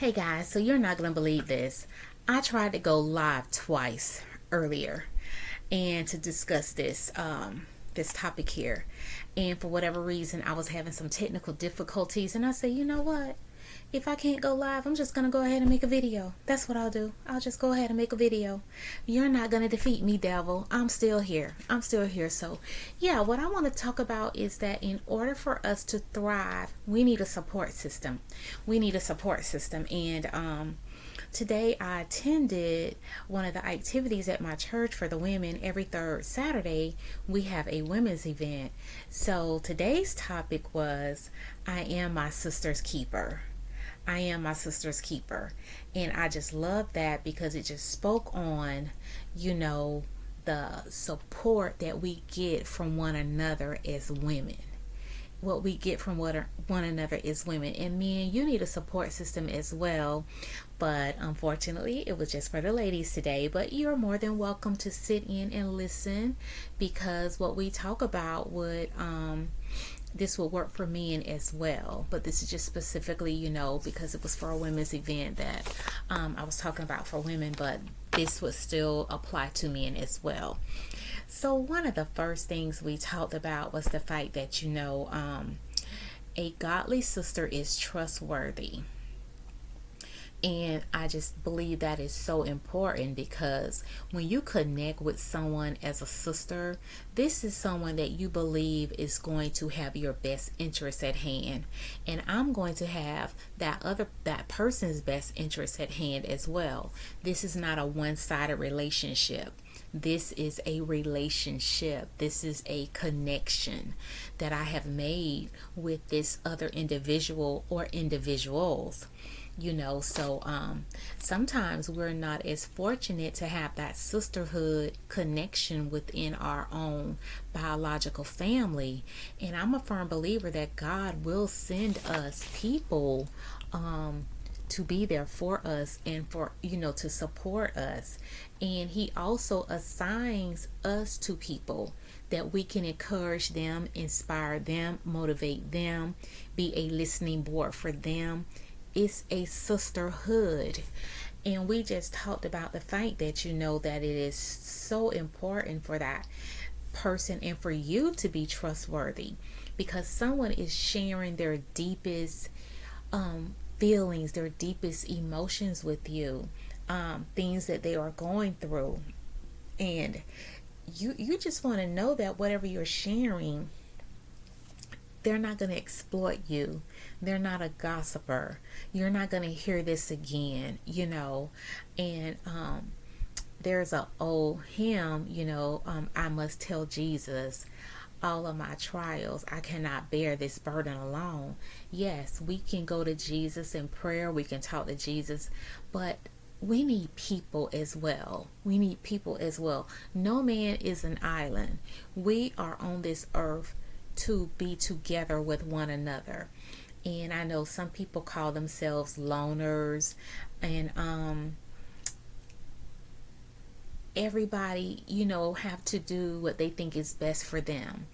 Hey guys, so you're not going to believe this. I tried to go live twice earlier and to discuss this topic here. And for whatever reason, I was having some technical difficulties and I said, "You know what? If I can't go live, I'm just going to go ahead and make a video. That's what I'll do. I'll just go ahead and make a video. You're not going to defeat me, devil. I'm still here. I'm still here." So, yeah, what I want to talk about is that in order for us to thrive, we need a support system. We need a support system. And today I attended one of the activities at my church for the women. Every third Saturday, we have a women's event. So today's topic was, I am my sister's keeper. I am my sister's keeper. And I just love that because it just spoke on, you know, the support that we get from one another as women. What we get from one another as women. And men, you need a support system as well. But unfortunately, it was just for the ladies today. But you're more than welcome to sit in and listen, because what we talk about would this will work for men as well. But this is just specifically, because it was for a women's event that I was talking about for women, but this would still apply to men as well. So one of the first things we talked about was the fact that, a godly sister is trustworthy. And I just believe that is so important, because when you connect with someone as a sister, this is someone that you believe is going to have your best interest at hand. And I'm going to have that person's best interest at hand as well. This is not a one-sided relationship. This is a relationship. This is a connection that I have made with this other individual or individuals. So sometimes we're not as fortunate to have that sisterhood connection within our own biological family. And I'm a firm believer that God will send us people to be there for us and for, to support us. And He also assigns us to people that we can encourage them, inspire them, motivate them, be a listening board for them. It's a sisterhood. And we just talked about the fact that that it is so important for that person and for you to be trustworthy, because someone is sharing their deepest feelings, their deepest emotions with you, things that they are going through. And you just want to know that whatever you're sharing, they're not going to exploit you. They're not a gossiper. You're not going to hear this again, And there's an old hymn, I must tell Jesus all of my trials. I cannot bear this burden alone. Yes, we can go to Jesus in prayer. We can talk to Jesus. But we need people as well. We need people as well. No man is an island. We are on this earth to be together with one another. And I know some people call themselves loners, and everybody, have to do what they think is best for them.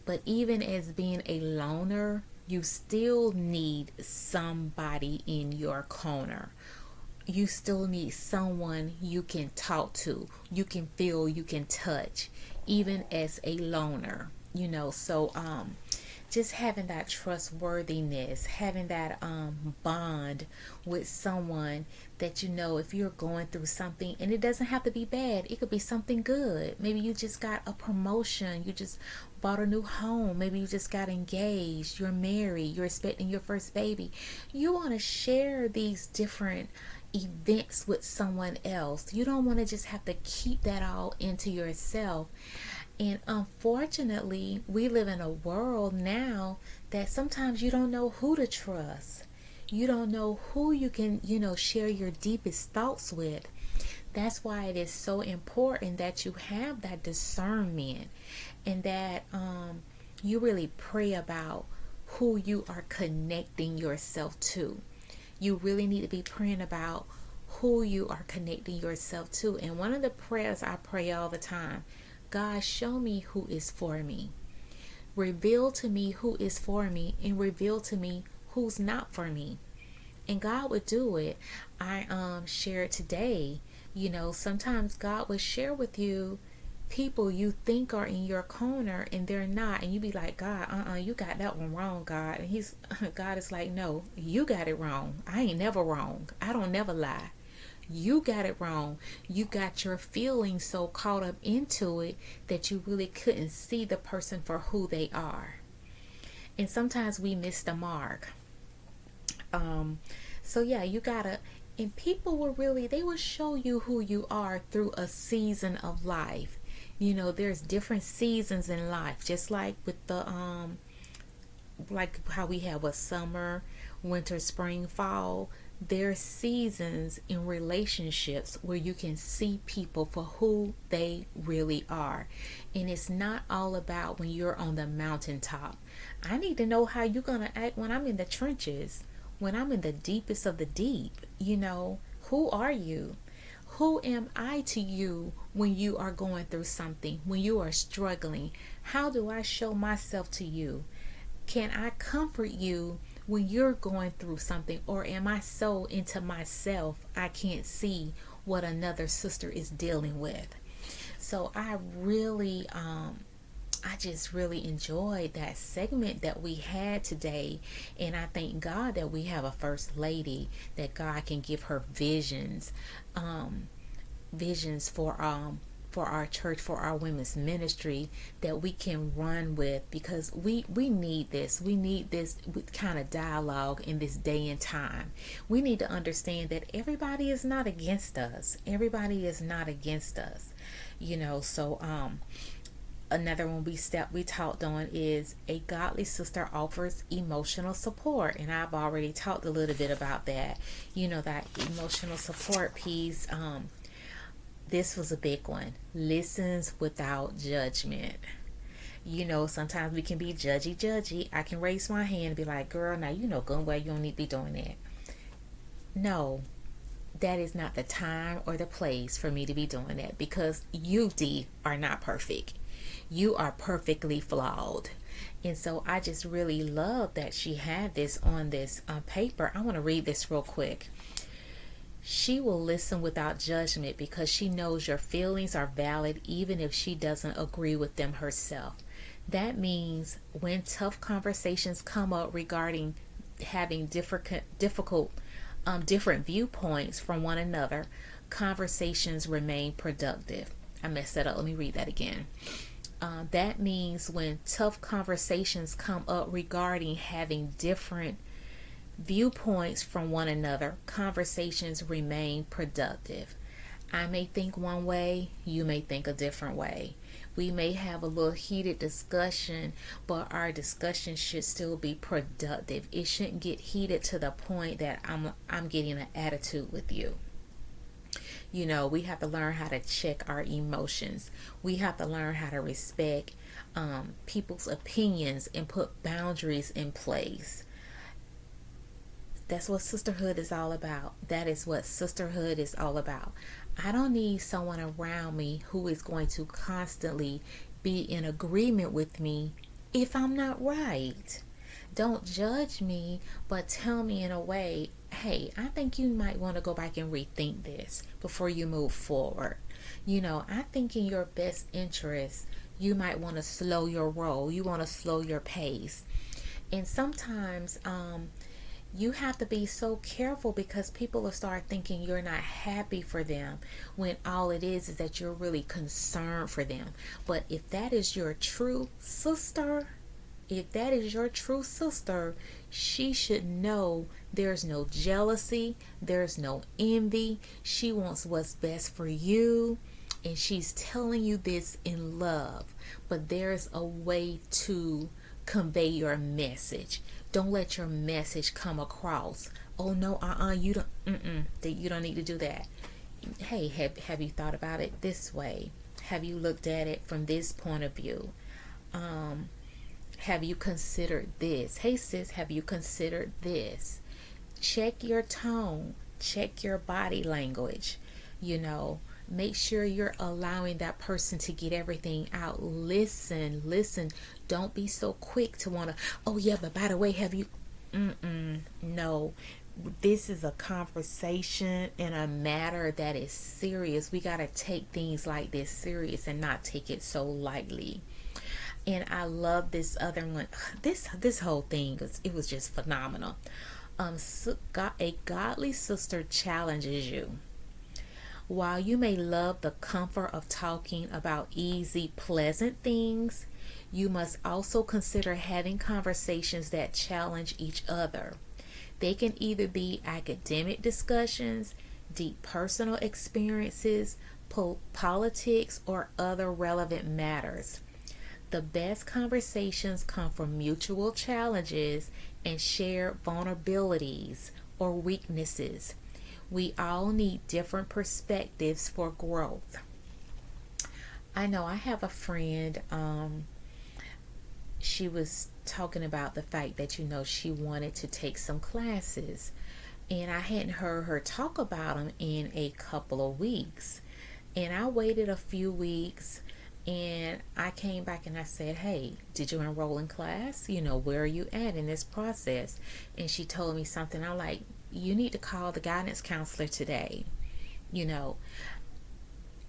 But even as being a loner, you still need somebody in your corner. You still need someone you can talk to, you can feel, you can touch, even as a loner. So just having that trustworthiness, having that bond with someone that if you're going through something, and it doesn't have to be bad, it could be something good. Maybe you just got a promotion, you just bought a new home, maybe you just got engaged, you're married, you're expecting your first baby. You want to share these different events with someone else. You don't want to just have to keep that all into yourself. And unfortunately, we live in a world now that sometimes you don't know who to trust. You don't know who you can, share your deepest thoughts with. That's why it is so important that you have that discernment, and that you really pray about who you are connecting yourself to. You really need to be praying about who you are connecting yourself to. And one of the prayers I pray all the time: God, show me who is for me. Reveal to me who is for me, and reveal to me who's not for me. And God would do it. I shared today, sometimes God would share with you people you think are in your corner and they're not, and you be like, God, you got that one wrong, God. And God is like, no, you got it wrong. I ain't never wrong. I don't never lie. You got it wrong. You got your feelings so caught up into it that you really couldn't see the person for who they are. And sometimes we miss the mark. So yeah, you gotta, and people they will show you who you are through a season of life. There's different seasons in life, just like with the like how we have a summer, winter, spring, fall. There's seasons in relationships where you can see people for who they really are. And it's not all about when you're on the mountaintop. I need to know how you're going to act when I'm in the trenches, when I'm in the deepest of the deep. Who are you? Who am I to you when you are going through something, when you are struggling? How do I show myself to you? Can I comfort you when you're going through something? Or am I so into myself I can't see what another sister is dealing with? So I just really enjoyed that segment that we had today. And I thank God that we have a first lady, that God can give her visions for our church, for our women's ministry, that we can run with, because we need this. We need this kind of dialogue in this day and time. We need to understand that everybody is not against us. Everybody is not against us. So another one we talked on is a godly sister offers emotional support, and I've already talked a little bit about that. That emotional support piece. This was a big one. Listens without judgment. Sometimes we can be judgy. I can raise my hand and be like, girl, now good well you don't need to be doing that. No, that is not the time or the place for me to be doing that, because you, D, are not perfect. You are perfectly flawed. And so I just really love that she had this on this paper. I want to read this real quick. She will listen without judgment because she knows your feelings are valid even if she doesn't agree with them herself. That means when tough conversations come up regarding having different viewpoints from one another, conversations remain productive. I messed that up. Let me read that again. That means when tough conversations come up regarding having different viewpoints from one another, conversations remain productive. I may think one way, you may think a different way. We may have a little heated discussion, but our discussion should still be productive. It shouldn't get heated to the point that I'm getting an attitude with you. We have to learn how to check our emotions. We have to learn how to respect people's opinions and put boundaries in place. That's what sisterhood is all about. That is what sisterhood is all about. I don't need someone around me who is going to constantly be in agreement with me if I'm not right. Don't judge me, but tell me in a way, hey, I think you might want to go back and rethink this before you move forward. I think in your best interest, you might want to slow your roll. You want to slow your pace. And sometimes, you have to be so careful, because people will start thinking you're not happy for them when all it is that you're really concerned for them. But if that is your true sister, she should know there's no jealousy, there's no envy. She wants what's best for you, and she's telling you this in love. But there's a way to convey your message. Don't let your message come across, oh no, you don't need to do that. Hey, have you thought about it this way? Have you looked at it from this point of view? Have you considered this? Hey sis, have you considered this? Check your tone, check your body language. Make sure you're allowing that person to get everything out. Listen. Don't be so quick to want to, oh yeah, but by the way, have you, no. this is a conversation and a matter that is serious. We got to take things like this serious and not take it so lightly. And I love this other one. This whole thing was just phenomenal. A godly sister challenges you. While you may love the comfort of talking about easy, pleasant things, you must also consider having conversations that challenge each other. They can either be academic discussions, deep personal experiences, politics, or other relevant matters. The best conversations come from mutual challenges and shared vulnerabilities or weaknesses. We all need different perspectives for growth. I know I have a friend, she was talking about the fact that, she wanted to take some classes. And I hadn't heard her talk about them in a couple of weeks. And I waited a few weeks and I came back and I said, hey, did you enroll in class? Where are you at in this process? And she told me something. I'm like, you need to call the guidance counselor today.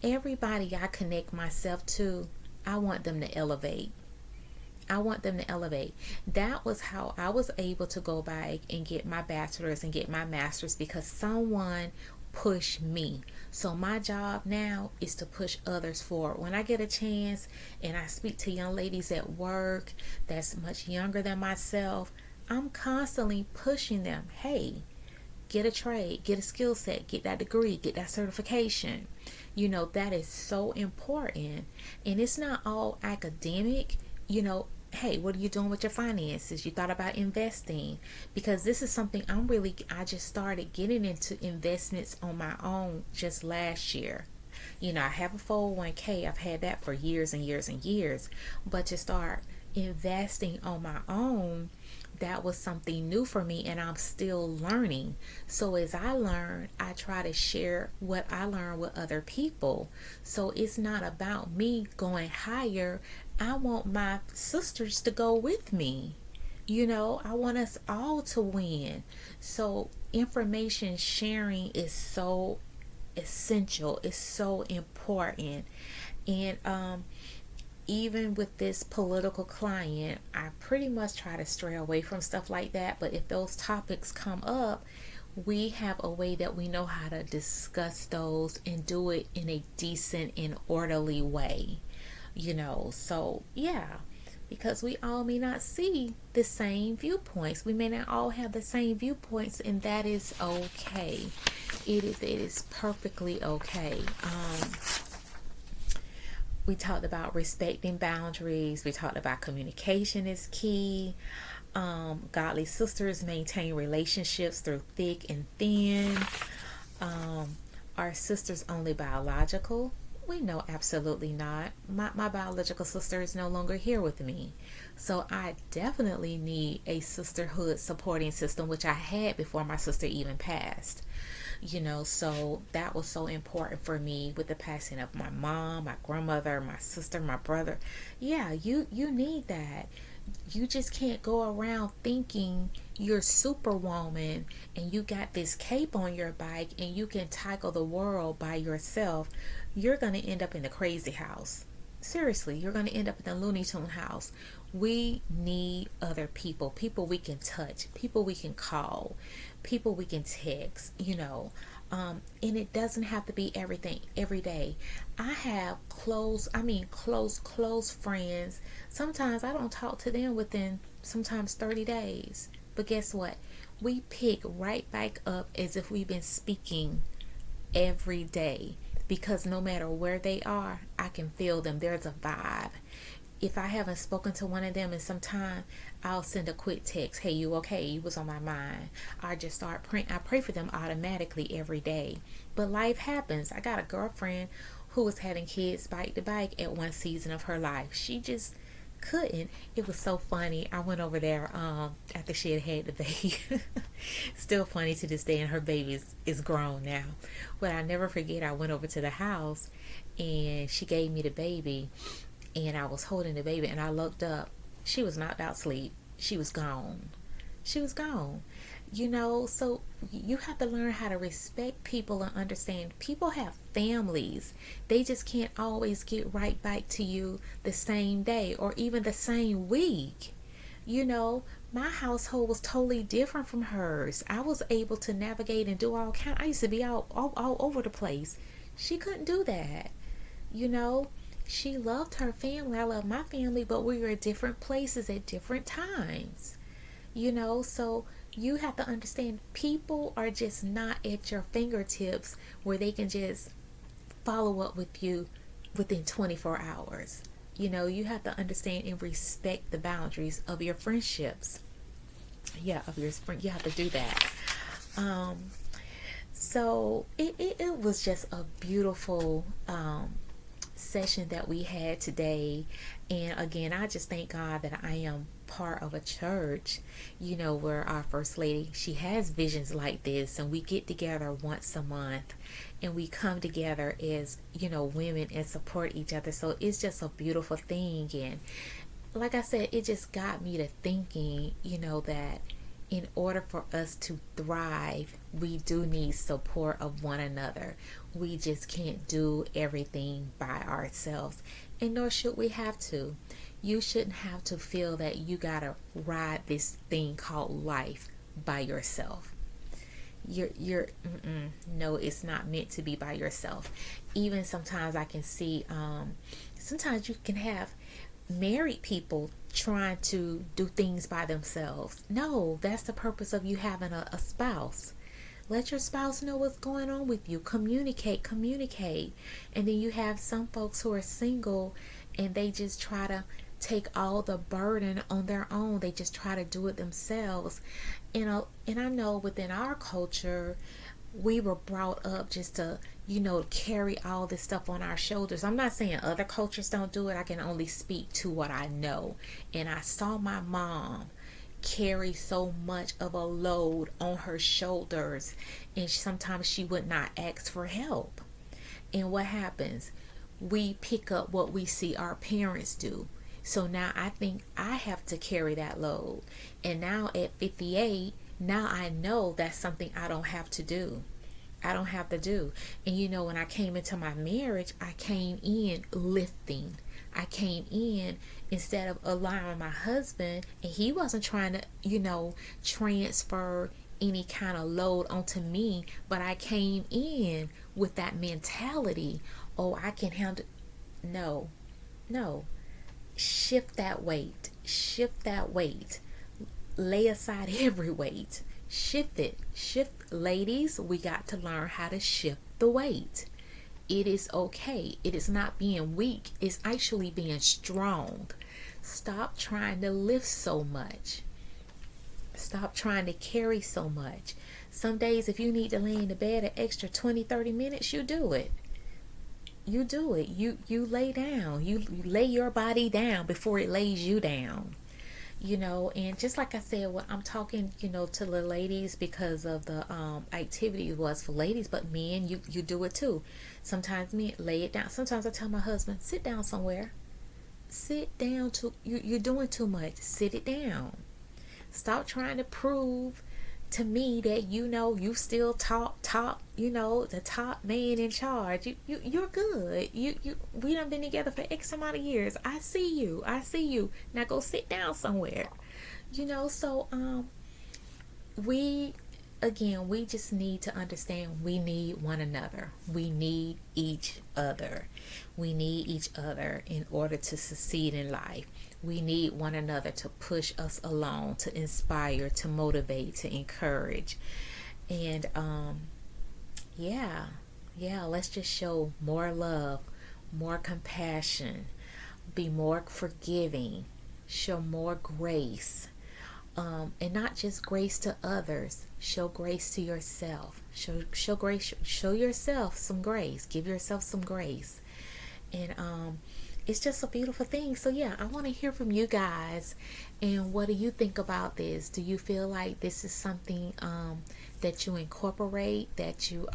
Everybody I connect myself to, I want them to elevate. That was how I was able to go back and get my bachelor's and get my master's, because someone pushed me. So my job now is to push others forward. When I get a chance and I speak to young ladies at work that's much younger than myself, I'm constantly pushing them. Hey, get a trade, get a skill set, get that degree, get that certification. That is so important. And it's not all academic. Hey, what are you doing with your finances? You thought about investing? Because this is something I just started getting into investments on my own just last year. I have a 401k. I've had that for years and years and years. But to start investing on my own, that was something new for me, and I'm still learning. So as I learn, I try to share what I learn with other people. So it's not about me going higher. I want my sisters to go with me. I want us all to win. So information sharing is so essential. It's so important. And even with this political client, I pretty much try to stray away from stuff like that. But if those topics come up, we have a way that we know how to discuss those and do it in a decent and orderly way. So yeah, because we all may not see the same viewpoints. We may not all have the same viewpoints, and that is okay. It is perfectly okay. We talked about respecting boundaries. We talked about communication is key. Godly sisters maintain relationships through thick and thin. Are sisters only biological? We know absolutely not. My biological sister is no longer here with me. So I definitely need a sisterhood supporting system, which I had before my sister even passed. So that was so important for me with the passing of my mom, my grandmother, my sister, my brother. Yeah, you need that. You just can't go around thinking you're superwoman and you got this cape on your bike and you can tackle the world by yourself. You're going to end up in the crazy house. Seriously, you're going to end up in the Looney Tune house. We need other people we can touch, people we can call, people we can text, and it doesn't have to be everything every day. I have close friends. Sometimes I don't talk to them within sometimes 30 days. But guess what? We pick right back up as if we've been speaking every day, because no matter where they are, I can feel them. There's a vibe. If I haven't spoken to one of them in some time, I'll send a quick text. Hey, you okay? You was on my mind. I just start praying. I pray for them automatically every day. But life happens. I got a girlfriend who was having kids bike to bike at one season of her life. She just couldn't. It was so funny. I went over there after she had the baby. Still funny to this day, and her baby is grown now. But I never forget, I went over to the house and she gave me the baby. And I was holding the baby and I looked up. She was knocked out asleep. She was gone. So you have to learn how to respect people and understand people have families. They just can't always get right back to you the same day or even the same week. you know my household was totally different from hers. I was able to navigate and do all kind. I used to be all over the place. She couldn't do that. you know she loved her family, I love my family, but we were at different places at different times. So you have to understand people are just not at your fingertips where they can just follow up with you within 24 hours. You have to understand and respect the boundaries of your friendships. Yeah, of your spring. You have to do that. Um, so it was just a beautiful session that we had today. And again, I just thank God that I am part of a church, where our First Lady, she has visions like this, and we get together once a month and we come together as, women and support each other. So it's just a beautiful thing. And like I said, it just got me to thinking, that in order for us to thrive, we do need support of one another. We just can't do everything by ourselves, and nor should we have to. You shouldn't have to feel that you gotta ride this thing called life by yourself. No, it's not meant to be by yourself. Even sometimes I can see, sometimes you can have married people trying to do things by themselves. No, that's the purpose of you having a spouse. Let your spouse know what's going on with you. Communicate. And then you have some folks who are single and they just try to take all the burden on their own. They just try to do it themselves. And I know within our culture, we were brought up just to, carry all this stuff on our shoulders. I'm not saying other cultures don't do it. I can only speak to what I know. And I saw my mom carry so much of a load on her shoulders, and sometimes she would not ask for help. And what happens? We pick up what we see our parents do. So now I think I have to carry that load. And now at 58, now I know that's something I don't have to do. And when I came into my marriage, I came in lifting. I came in instead of allowing my husband, and he wasn't trying to, transfer any kind of load onto me, but I came in with that mentality. Oh, I can handle. No. Shift that weight. Lay aside every weight. Shift it. Ladies, we got to learn how to shift the weight. It is okay. It is not being weak. It's actually being strong. Stop trying to lift so much. Stop trying to carry so much. Some days, if you need to lay in the bed an extra 20-30 minutes, you do it. You lay down. You lay your body down before it lays you down. And just like I said, when I'm talking, to the ladies, because of the activity was for ladies, but men, you do it too. Sometimes men lay it down. Sometimes I tell my husband, sit down somewhere. Sit down. You're doing too much. Sit it down. Stop trying to prove to me that you still top, the top man in charge. You're good. We done been together for X amount of years. I see you. Now go sit down somewhere. So we just need to understand we need one another. We need each other. We need each other in order to succeed in life. We need one another to push us along, to inspire, to motivate, to encourage. And let's just show more love, more compassion, be more forgiving, show more grace. And not just grace to others, show grace to yourself. Show grace. Show yourself some grace. Give yourself some grace. And it's just a beautiful thing. So yeah, I want to hear from you guys. And what do you think about this? Do you feel like this is something that you incorporate, that you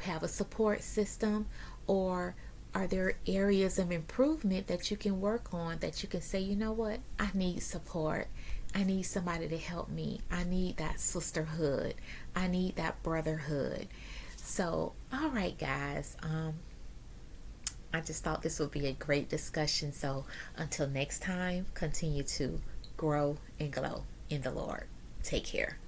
have a support system, or are there areas of improvement that you can work on, that you can say, you know what, I need support. I need somebody to help me. I need that sisterhood. I need that brotherhood. So, all right, guys. I just thought this would be a great discussion. So, until next time, continue to grow and glow in the Lord. Take care.